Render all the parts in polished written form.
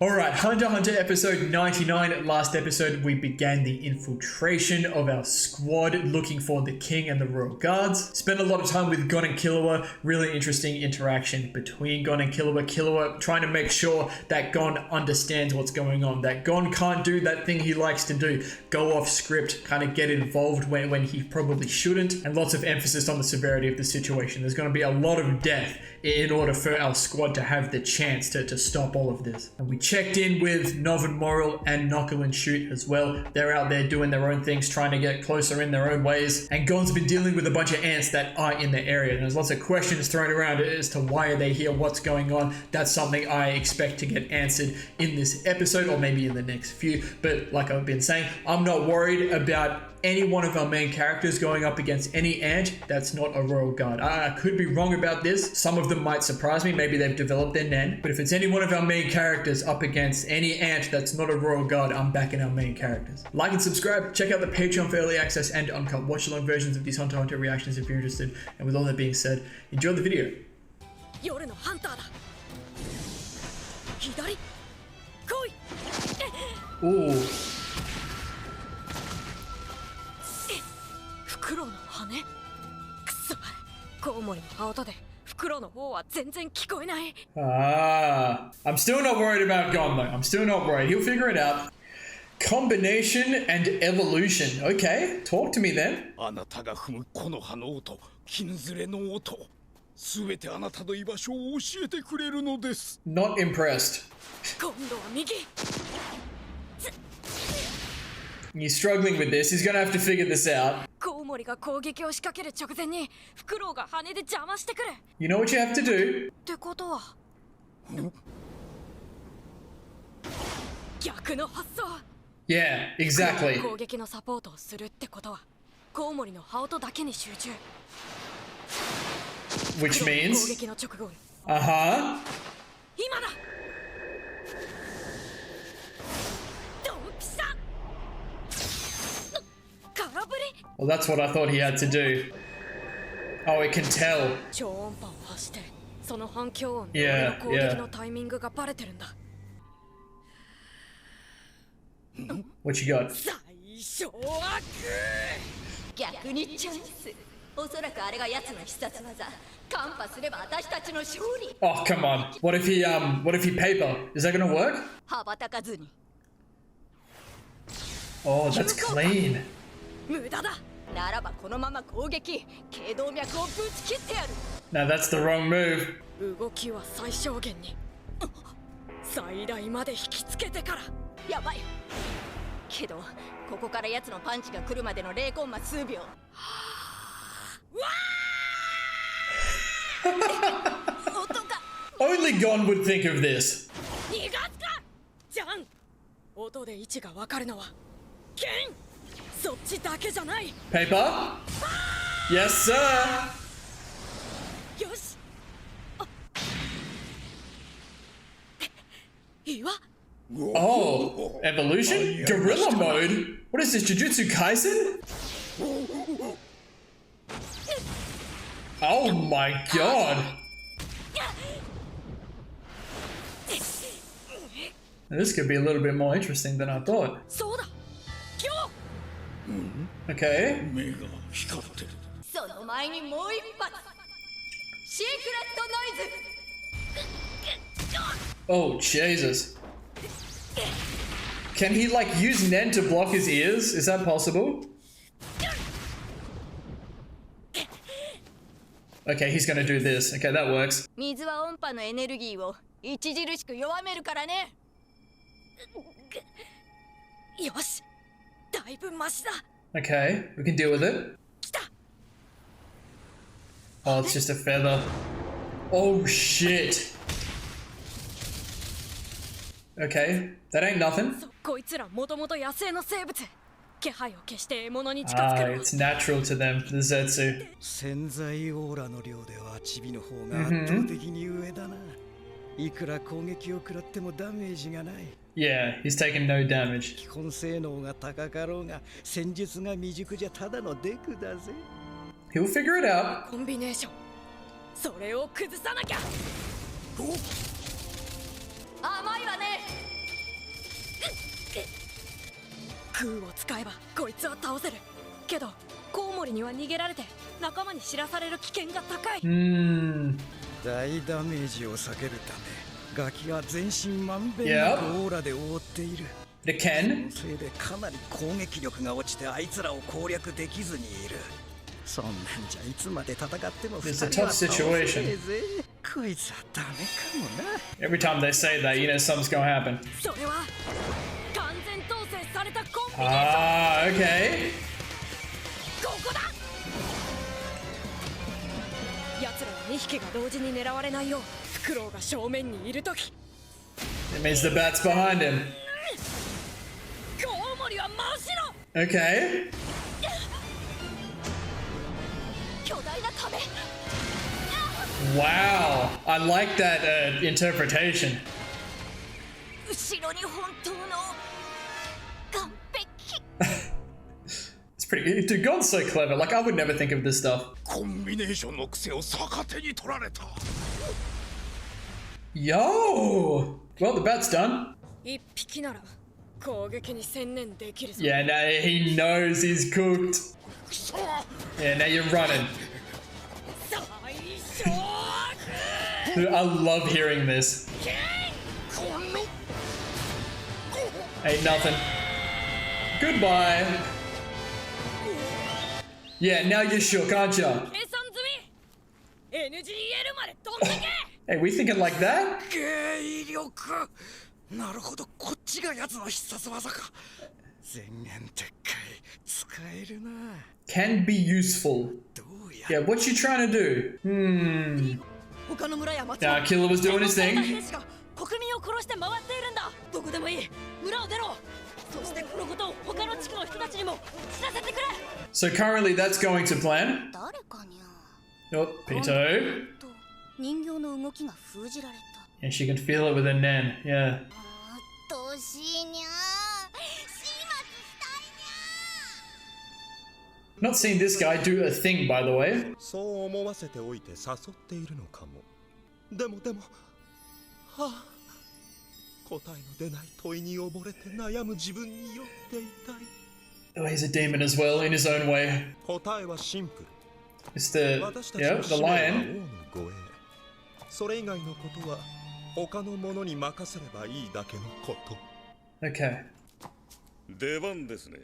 Alright, Hunter x Hunter episode 99. Last episode, we began the infiltration of our squad looking for the king and the royal guards. Spent a lot of time with Gon and Killua. Really interesting interaction between Gon and Killua. Killua trying to make sure that Gon understands what's going on. That Gon can't do that thing he likes to do. Go off script, kind of get involved when he probably shouldn't. And lots of emphasis on the severity of the situation. There's going to be a lot of death in order for our squad to have the chance to stop all of this. And we checked in with Nov and Moral and Knuckle and Shoot as well. They're out there doing their own things, trying to get closer in their own ways. And Gon's been dealing with a bunch of ants that are in the area. And there's lots of questions thrown around as to why are they here, what's going on. That's something I expect to get answered in this episode or maybe in the next few. But like I've been saying, I'm not worried about any one of our main characters going up against any ant that's not a royal guard. I could be wrong about this. Some of them might surprise me. Maybe they've developed their Nen. But if it's any one of our main characters up against any ant that's not a royal guard, I'm backing our main characters. Like and subscribe. Check out the Patreon for early access and uncut watch-along versions of these Hunter x Hunter reactions if you're interested. And with all that being said, enjoy the video. Ooh. フクロウの羽？くそ、コウモリの音でフクロウの方は全然聞こえない。I'm still not worried about Gon though. I'm still not worried. He'll figure it out. Combination and evolution. Okay, talk to me then. あなたが踏むこの葉の音、金ずれの音、すべてあなたの居場所を教えてくれるのです。Not impressed. 今度は右。 He's struggling with this. He's gonna have to figure this out. コウモリが攻撃を仕掛ける直前にフクロウが羽で邪魔してくる。 You know what you have to do? ってことは逆の発想。 Yeah, exactly. 攻撃のサポートをするってことはコウモリの羽音だけに集中。 Which 攻 means? 撃の直後に。 Uh-huh. 今だ。 Well, that's what I thought he had to do. Oh, it can tell. 超音波を発してその反響音 Yeah, で攻撃のタイミングがバレてるんだ。 What you got? 最小悪。逆にチャンス。おそらくあれが奴の必殺技。カンパすれば私たちの勝利。 Oh, come on. What if he paper? Is that gonna work? 羽ばたかずに。 Oh, that's clean. 無駄だ。ならばこのまま攻撃、頸動脈をぶち切ってやる。 Now that's the wrong move. 動きは最小限に。最大まで引きつけてから。やばい。けど、ここから奴のパンチが来るまでの0コンマ数秒。音が。Only Gon would think of this. 逃がすか。じゃん。音で位置がわかるのは。剣。 そっちだけじゃない。 Paper? Yes, sir. よし。岩。 Oh, evolution? Gorilla mode? What is this, Jujutsu Kaisen? Oh my god. This could be a little bit more interesting than I thought. そうだ。今日。 Okay. 目が光ってる。その前にもう一発。シークレットノイズ。 Oh, Jesus. Can he, like, use Nen to block his ears? Is that possible? Okay, he's gonna do this. Okay, that works. 水は音波のエネルギーを著しく弱めるからね。よし。 だいぶマシだ。 Okay, we can deal with it. 来た。 Oh, it's just a feather. Oh, shit. Okay, that ain't nothing. こいつらもともと野生の生物。気配を消して獲物に近づく Ah, it's natural to them, the Zetsu. 潜在オーラの量ではチビの方が圧倒的に上だな。いくら攻撃を食らってもダメージがない。 Yeah, he's taken no damage. 基本性能が高かろうが戦術が未熟じゃただのデクだぜ。 He'll figure it out. コンビネーション。それを崩さなきゃ。甘いわね。空を使えばこいつは倒せるけどコウモリには逃げられて仲間に知らされる危険が高い。大ダメージを避けるためガキは全身まんべんなくオーラで覆っている。The Ken? そのせいでかなり攻撃力が落ちてあいつらを攻略できずにいる。そんなんじゃいつまで戦っても2人は倒せねえぜ。こいつはダメかもな。 Every time they say that, you know something's gonna happen. それは完全統制されたコンビネーション。Ah, okay. ここだ。奴らは2匹が同時に狙われないようフクロウが正面にいるとき It means the bat's behind him. コウモリは真後ろ。 Okay. 巨大な壁。 Wow. I like that interpretation. 後ろに本当の完璧。 It's pretty good. Dude, God's so clever. Like, I would never think of this stuff. コンビネーションの癖を逆手に取られた。 Yo! Well, the bat's done. 1匹なら攻撃に専念できるぞ。 Yeah, now he knows he's cooked. Yeah, now you're running. 最初は Dude, I love hearing this. この Ain't nothing. Goodbye. Yeah, now you're shook, aren't ya? 計算済み。 NGL まで飛んでけ。 Hey, we thinking like that? 芸力。なるほど、こっちが奴の必殺技か。前言撤回使えるな。 Can be useful. どうや Yeah, what you trying to do? 他の村や町 Nah, Killer was doing his 戦 thing. った兵士が国民を殺して回っているんだ。どこでもいい。村を出ろ。そしてこのことを他の地区の人たちにも知らせてくれ。 So currently that's going to plan. 誰かにゃ。 Oh, Pito. と人形の動きが封じられた。 And she can feel it with her Nen. Yeah. どしいにゃ。始末したいにゃ。 Not seen this guy do a thing, by the way. そう思わせておいて誘っているのかも。でもはあ、答えの出ない問いに溺れて悩む自分に酔っていたい。 Oh, he's a demon as well, in his own way. 答えはシンプル。 It's the, 私たち yeah, の the 使命は lion. 王の護衛。それ以外のことは他の者に任せればいいだけのこと。 Okay. 出番ですね。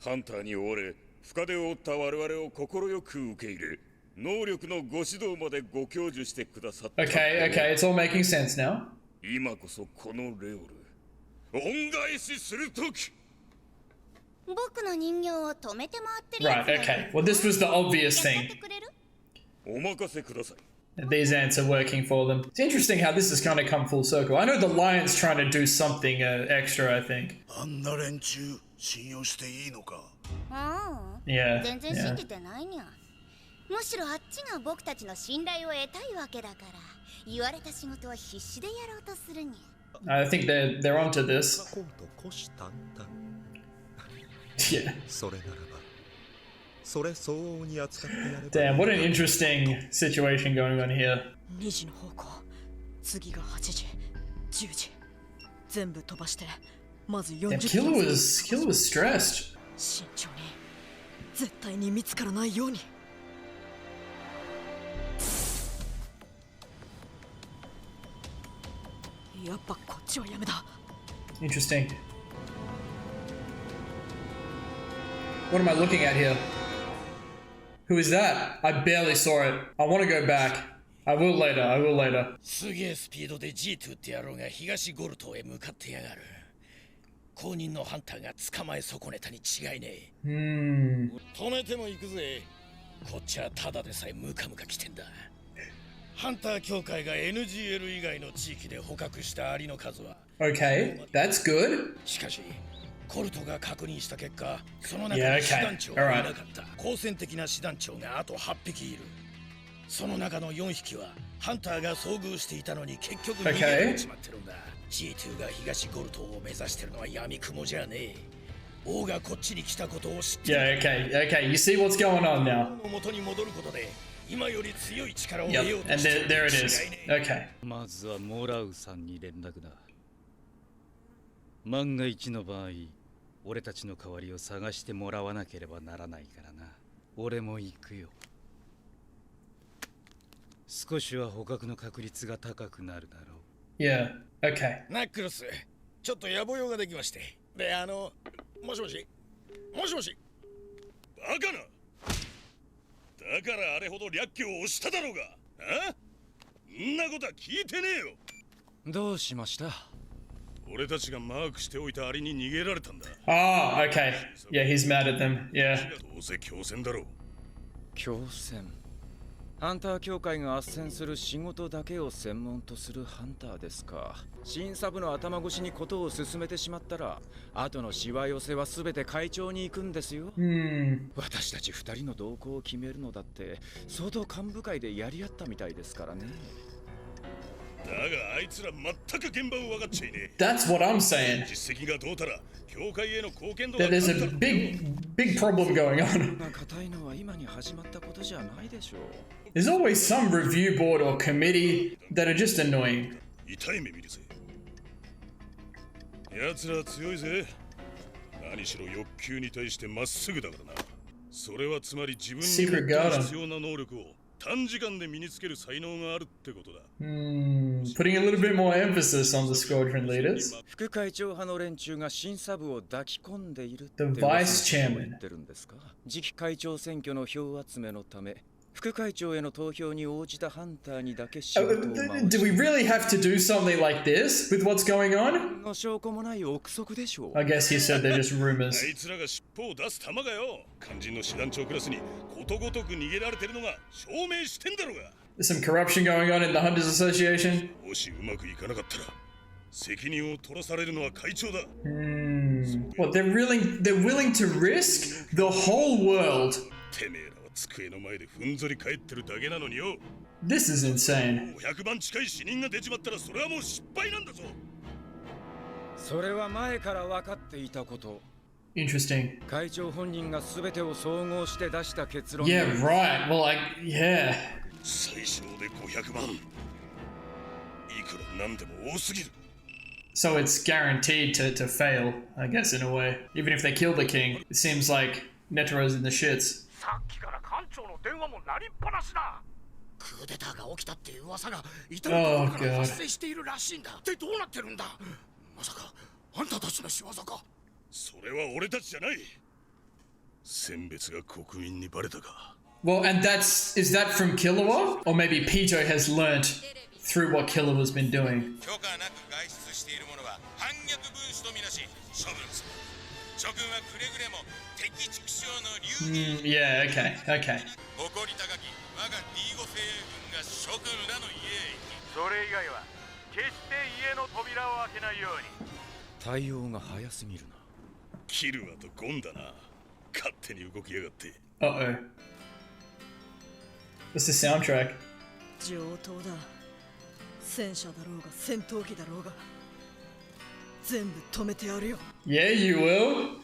ハンターに追われ深手を負った我々を快く受け入れ、能力のご指導までご教授してくださった。 Okay, okay, it's all making sense now. 今こそこのレオル、恩返しするとき。僕の人形を止めて回ってる Right, okay. Well, this was the obvious thing. お任せください。 These ants are working for them. It's interesting how this has kind of come full circle. I know the lion's trying to do something extra, I think. あんな連中信用していいのか。Yeah. 全然 yeah. 信じてないにゃ。むしろあっちが僕たちの信頼を得たいわけだから言われた仕事は必死でやろうとするにゃ。 I think they're onto this. こうと虎視眈々。 Yeah. それならば、それ相応に扱ってやれば。 Damn, what an interesting situation going on here. 2時の方向、次が8時、10時、全部飛ばしてまず40 Damn, キロ。 Killer was stressed. 慎重に、絶対に見つからないように。やっぱこっちはやめだ。 Interesting. What am I looking at here? Who is that? I barely saw it. I want to go back. I will later. I will later. すげえスピードで G2 って野郎が東ゴルトへ向かってやがる。公認のハンターが捕まえ損ねたに違いねえ。止めても行くぜ。こっちはただでさえムカムカ来てんだ。ハンター協会が NGL 以外の地域で捕獲したアリの数は Okay, that's good. しかしコルトが確認した結果、その中 Yeah, に okay. 師団長はいな Alright. かった。好戦的な師団長があと8匹いる。その中の4匹はハンターが遭遇していたのに結局逃げてしまってるんだ。G2 が東ゴルトを目指してるのは闇雲じゃねえ。王がこっちに来たことを知ってる。 Yeah, okay, okay. You see what's going on now. 王の元に戻ることで今より強い力を Yep, 得ようと and して there, る there it に is. 違いねえ。 Okay. まずはモラウさんに連絡だ。万が一の場合、俺たちの代わりを探してもらわなければならないからな。俺も行くよ。少しは捕獲の確率が高くなるだろう。Yeah, okay. ナックルス、ちょっと野暮用ができまして。で、もしもしもしもし。バカな。だからあれほど略挙を押しただろうが。あ？んなことは聞いてねえよ。どうしました？俺たちがマークしておいたアリに逃げられたんだ。Ah, okay. Yeah, he's mad at them. Yeah. どうせ強戦だろう。強戦。ハンター協会が斡旋する仕事だけを専門とするハンターですか。新サブの頭越しにことを進めてしまったら、後のしわ寄せは全て会長に行くんですよ。私たち二人の動向を決めるのだって相当幹部会でやり合ったみたいですからね。だがあいつら全く現場を分かっちゃいねえ。That's what I'm saying. 実績がどうたら協会への貢献度が There's a big problem going on. 硬いのは今に始まったことじゃないでしょう。There's always some review board or committee that are just annoying. 痛い目見るぜ。奴ら強いぜ。何しろ欲求に対してまっすぐだからな。それはつまり自分に必要な能力を短時間で身につける才能があるってことだ。Putting a little bit more emphasis on the squadron leaders. 副会長派の連中が新サブを抱き込んでいるって The vice chairman. 言ってるんですか。次期会長選挙の票集めのため、副会長への投票に応じたハンターにだけ仕事を回す。Do we really have to do something like this with what's going on? の証拠もない憶測でしょう。I guess he said they're just rumors. あいつらが尻尾を出す玉がよ。肝心の師団長クラスにことごとく逃げられてるのが証明してんだろうが。There's some corruption going on in the Hunters Association. もしうまくいかなかったら責任を取らされるのは会長だ。What they're willing to risk the whole world. てめえらは机の前でふんぞり返ってるだけなのによ。 This is insane. 500番近い死人が出ちまったらそれはもう失敗なんだぞ。それは前から分かっていたこと。Interesting. 会長本人が全てを総合して出した結論。Yeah, right. Well, yeah. 最小で500万。いくらなんでも多すぎる。 So it's guaranteed to fail, I guess, in a way. Even if they kill the king, it seems like Netero's in the shits. さっきから館長の電話も鳴りっぱなしだ。クーデターが起きたっていう噂が至る所から発生しているらしいんだ。ってどうなってるんだ。まさかあんたたちの仕業か。それは俺たちじゃない。選別が国民にバレたか。 Well, and is that from Killua? Or maybe Pito has learnt through what Killua's been doing. 許可なく外出している者は反逆分子とみなし処分する。諸君はくれぐれも敵畜生の流儀。Yeah, okay. 誇り高き我が D5 精鋭軍が諸君らの家へ行き。それ以外は決して家の扉を開けないように。対応が早すぎるな。キルアとゴンだな。勝手に動きやがって。Uh-oh. What's the soundtrack? 上等だ。戦車だろうが戦闘機だろうが全部止めてやるよ。 Yeah, you will.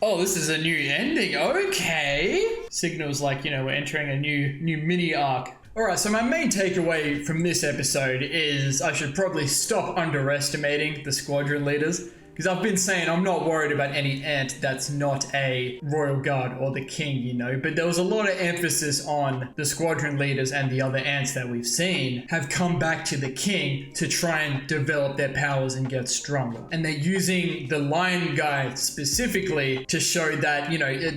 Oh, this is a new ending. Okay. Signals like, we're entering a new mini arc. Alright, so my main takeaway from this episode is I should probably stop underestimating the squadron leaders. Because I've been saying I'm not worried about any ant that's not a royal guard or the king, but there was a lot of emphasis on the squadron leaders and the other ants that we've seen have come back to the king to try and develop their powers and get stronger. And they're using the lion guy specifically to show that,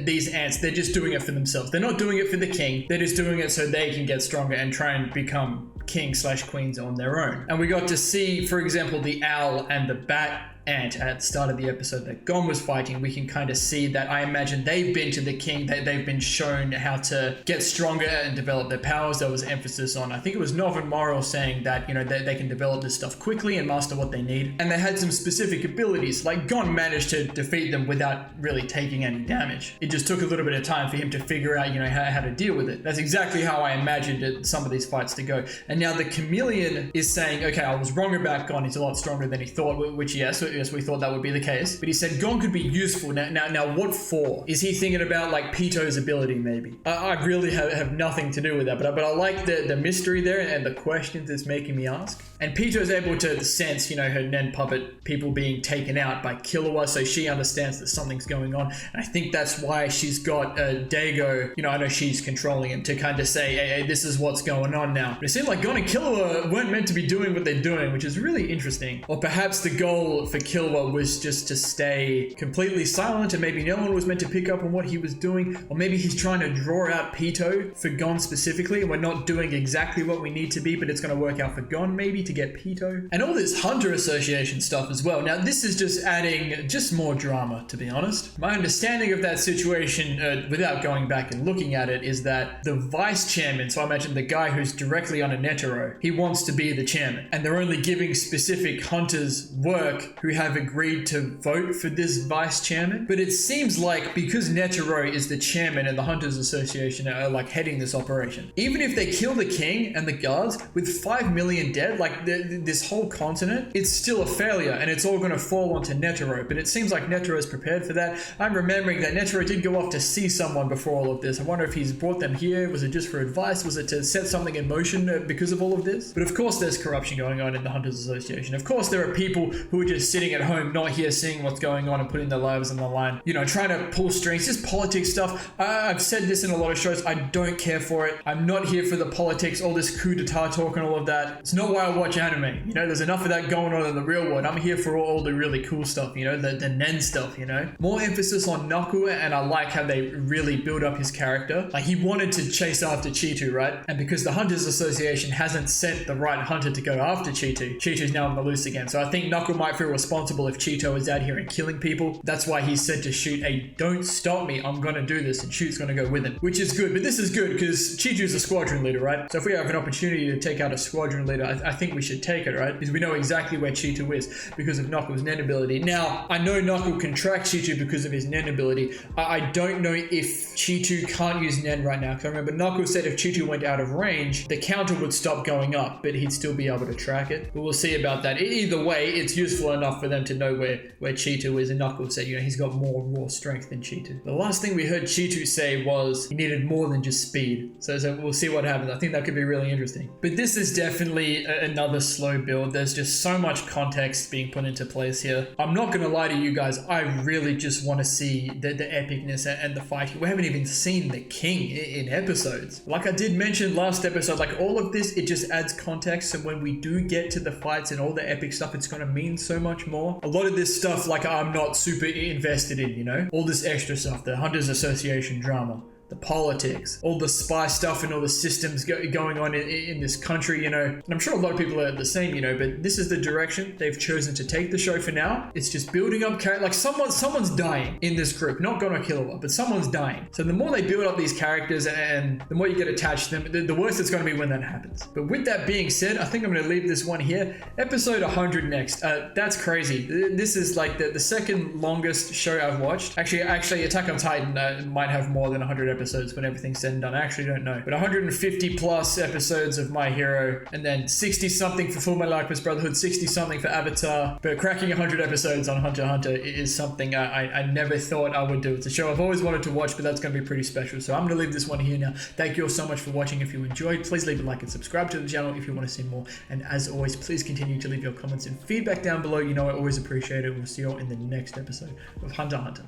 these ants, they're just doing it for themselves. They're not doing it for the king. They're just doing it so they can get stronger and try and become king/queens on their own. And we got to see, for example, the owl and the bat ant at the start of the episode that Gon was fighting. We can kind of see that I imagine they've been to the king, they've been shown how to get stronger and develop their powers. There was emphasis on, I think it was Nov and Morrill saying that, they can develop this stuff quickly and master what they need. And they had some specific abilities, like Gon managed to defeat them without really taking any damage. It just took a little bit of time for him to figure out, how to deal with it. That's exactly how I imagined some of these fights to go. And now the chameleon is saying, okay, I was wrong about Gon, he's a lot stronger than he thought, which yes, we thought that would be the case. But he said Gon could be useful. Now what for? Is he thinking about like Pito's ability maybe? I really have nothing to do with that, but I like the mystery there and the questions it's making me ask. And Pito's able to sense, you know, her Nen puppet people being taken out by Killua, so she understands that something's going on. And I think that's why she's got Daigo, you know, I know she's controlling him, to kind of say, hey, this is what's going on now. But it seemed like Gon and Killua weren't meant to be doing what they're doing, which is really interesting. Or perhaps the goal for Killua was just to stay completely silent, and maybe no one was meant to pick up on what he was doing. Or maybe he's trying to draw out Pito for Gon specifically, and we're not doing exactly what we need to be, but it's going to work out for Gon maybe to get Pito. And all this Hunter Association stuff as well. Now this is just adding just more drama, to be honest. My understanding of that situation, without going back and looking at it, is that the vice chairman, so I imagine the guy who's directly under Netero, he wants to be the chairman, and they're only giving specific hunters work who have agreed to vote for this vice chairman. But it seems like because Netero is the chairman and the Hunters Association are like heading this operation, even if they kill the king and the guards with 5 million dead, like this whole continent, it's still a failure, and it's all going to fall onto Netero. But it seems like Netero is prepared for that. I'm remembering that Netero did go off to see someone before all of this. I wonder if he's brought them here. Was it just for advice? Was it to set something in motion because of all of this? But of course there's corruption going on in the Hunters Association. Of course there are people who are just sitting at home, not here seeing what's going on and putting their lives on the line, you know, trying to pull strings, just politics stuff. I've said this in a lot of shows, I don't care for it. I'm not here for the politics, all this coup d'etat talk and all of that. It's not why I watch anime. You know, there's enough of that going on in the real world. I'm here for all the really cool stuff, you know, the Nen stuff, you know. More emphasis on Naku, and I like how they really build up his character. Like, he wanted to chase after Cheetu, right? And because the Hunters Association hasn't sent the right hunter to go after Cheetu, Cheetu's now on the loose again. So I think Naku might feel responsible if Cheeto is out here and killing people. That's why he said to Shoot, hey, don't stop me, I'm gonna do this, and Shoot's gonna go with him, which is good. But this is good because Cheetu's a squadron leader, right? So if we have an opportunity to take out a squadron leader, I think we should take it, right? Because we know exactly where Cheetu is because of Naku's Nen ability. Now, I know Naku can track Cheetu because of his Nen ability. I don't know if Cheetu can't use Nen right now, because I remember Naku said if Cheetu went out of range, the counter would stop going up, but he'd still be able to track it. But we'll see about that. Either way, it's useful enough for them to know where Cheetu is, and Knuckles said, you know, he's got more raw strength than Cheetu. The last thing we heard Cheetu say was he needed more than just speed. So we'll see what happens. I think that could be really interesting. But this is definitely another slow build. There's just so much context being put into place here. I'm not going to lie to you guys. I really just want to see the epicness and the fight. We haven't even seen the king in episodes. Like I did mention last episode, like all of this, it just adds context. So when we do get to the fights and all the epic stuff, it's going to mean so much more. A lot of this stuff, like I'm not super invested in, you know, all this extra stuff, the Hunters Association drama, the politics, all the spy stuff and all the systems going on in this country, you know. And I'm sure a lot of people are the same, you know, but this is the direction they've chosen to take the show for now. It's just building up characters. Like someone's dying in this group, not Gon or Killua, but someone's dying. So the more they build up these characters and the more you get attached to them, the worse it's going to be when that happens. But with that being said, I think I'm going to leave this one here. Episode 100 next. That's crazy. This is like the second longest show I've watched. Actually, Attack on Titan might have more than 100 episodes when everything's said and done. I actually don't know. But 150 plus episodes of My Hero, and then 60 something for Full Metal Alchemist Brotherhood, 60 something for Avatar. But cracking 100 episodes on Hunter x Hunter is something I never thought I would do. It's a show I've always wanted to watch, but that's going to be pretty special. So I'm going to leave this one here now. Thank you all so much for watching. If you enjoyed, please leave a like and subscribe to the channel if you want to see more. And as always, please continue to leave your comments and feedback down below. You know I always appreciate it. We'll see you all in the next episode of Hunter x Hunter.